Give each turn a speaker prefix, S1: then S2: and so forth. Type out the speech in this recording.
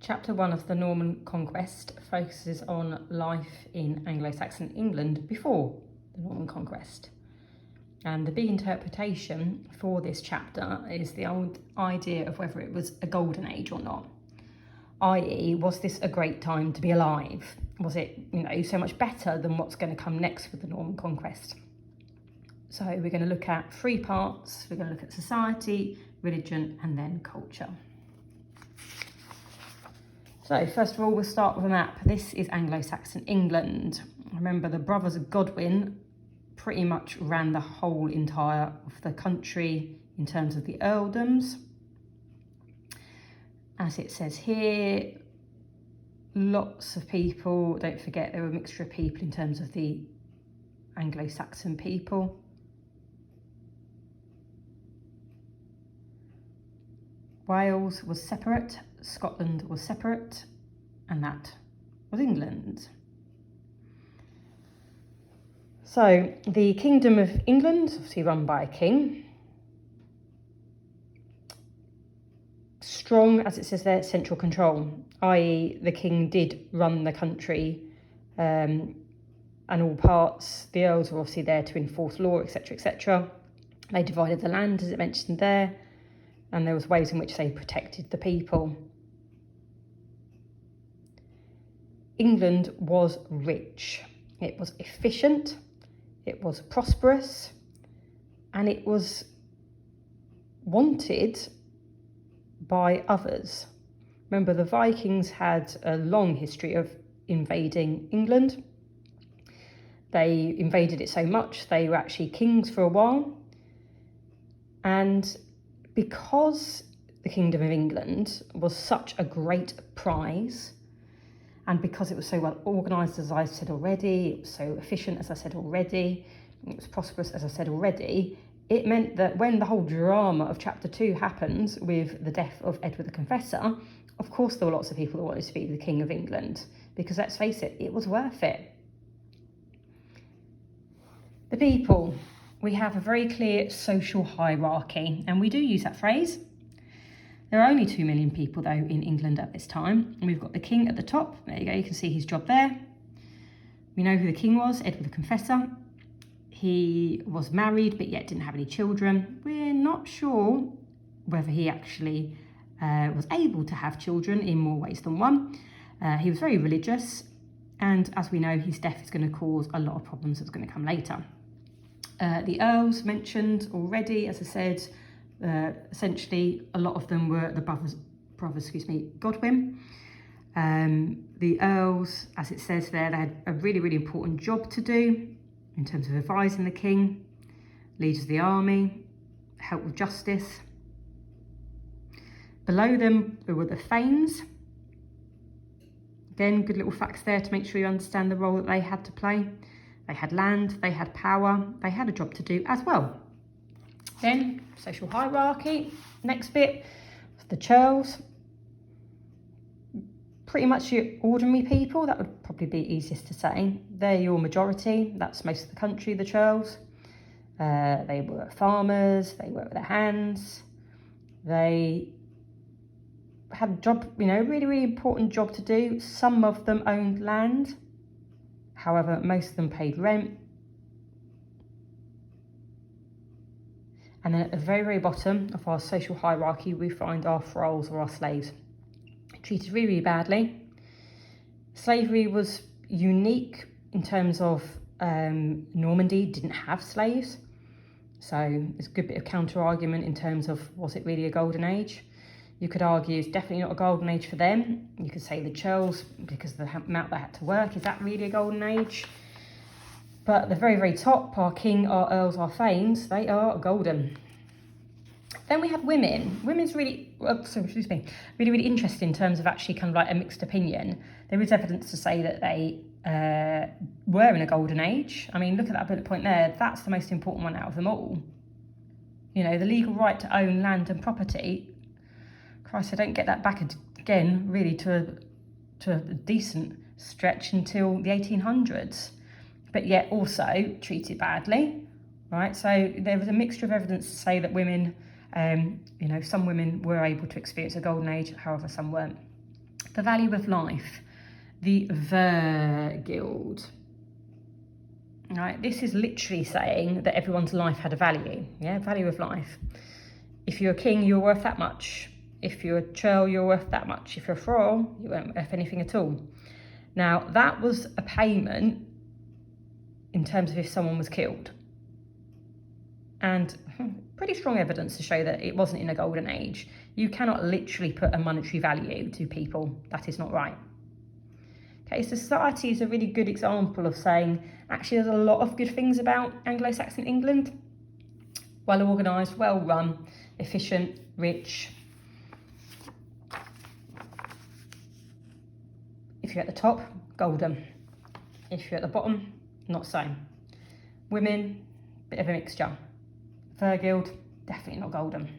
S1: Chapter 1 of the Norman Conquest focuses on life in Anglo-Saxon England before the Norman Conquest. And the big interpretation for this chapter is the old idea of whether it was a golden age or not. I.e., was this a great time to be alive? Was it, so much better than what's going to come next with the Norman Conquest? So we're going to look at 3 parts. We're going to look at society, religion, and then culture. So first of all, we'll start with a map. This is Anglo-Saxon England. Remember, the brothers of Godwin pretty much ran the whole entire of the country in terms of the earldoms. As it says here, lots of people, don't forget there were a mixture of people in terms of the Anglo-Saxon people. Wales was separate, Scotland was separate, and that was England. So the Kingdom of England, obviously run by a king. Strong, as it says there, central control, i.e. the king did run the country and all parts. The earls were obviously there to enforce law, etc., etc. They divided the land, as it mentioned there, and there was ways in which they protected the people. England was rich, it was efficient, it was prosperous, and it was wanted by others. Remember, the Vikings had a long history of invading England. They invaded it so much, they were actually kings for a while. And because the Kingdom of England was such a great prize, and because it was so well organised, as I said already, it was so efficient, as I said already, it was prosperous, as I said already, it meant that when the whole drama of chapter 2 happened with the death of Edward the Confessor, of course there were lots of people that wanted to be the King of England, because let's face it, it was worth it. The people. We have a very clear social hierarchy, and we do use that phrase. There are only 2 million people, though, in England at this time. And we've got the king at the top. There you go, you can see his job there. We know who the king was, Edward the Confessor. He was married, but yet didn't have any children. We're not sure whether he actually was able to have children in more ways than one. He was very religious, and as we know, his death is going to cause a lot of problems that's going to come later. The earls mentioned already, as I said, essentially a lot of them were the brothers Godwin. The earls, as it says there, they had a really, really important job to do in terms of advising the king, leaders of the army, help with justice. Below them, there were the thanes. Again, good little facts there to make sure you understand the role that they had to play. They had land, they had power, they had a job to do as well. Then, social hierarchy. Next bit, the churls. Pretty much your ordinary people, that would probably be easiest to say. They're your majority, that's most of the country, the churls. They were farmers, they worked with their hands. They had a job, really, really important job to do. Some of them owned land. However, most of them paid rent. And then at the very, very bottom of our social hierarchy, we find our thralls or our slaves. Treated really, really badly. Slavery was unique in terms of Normandy didn't have slaves. So there's a good bit of counter-argument in terms of, was it really a golden age? You could argue it's definitely not a golden age for them. You could say the churls, because of the amount they had to work, is that really a golden age? But at the very, very top, our king, our earls, our thanes, they are golden. Then we had women. Women's really, really, really interesting in terms of actually kind of like a mixed opinion. There is evidence to say that they were in a golden age. I mean, look at that bullet point there. That's the most important one out of them all. The legal right to own land and property. Christ, I don't get that back again, really, to a decent stretch until the 1800s. But yet also treated badly, right? So there was a mixture of evidence to say that women, some women were able to experience a golden age, however some weren't. The value of life, the Guild. Right, this is literally saying that everyone's life had a value, yeah, value of life. If you're a king, you're worth that much. If you're a churl, you're worth that much. If you're a thrall, you weren't worth anything at all. Now, that was a payment in terms of if someone was killed. And pretty strong evidence to show that it wasn't in a golden age. You cannot literally put a monetary value to people. That is not right. Okay, society is a really good example of saying, actually, there's a lot of good things about Anglo-Saxon England. Well organised, well run, efficient, rich. If you're at the top, golden. If you're at the bottom, not so. Women, bit of a mixture. Guild, definitely not golden.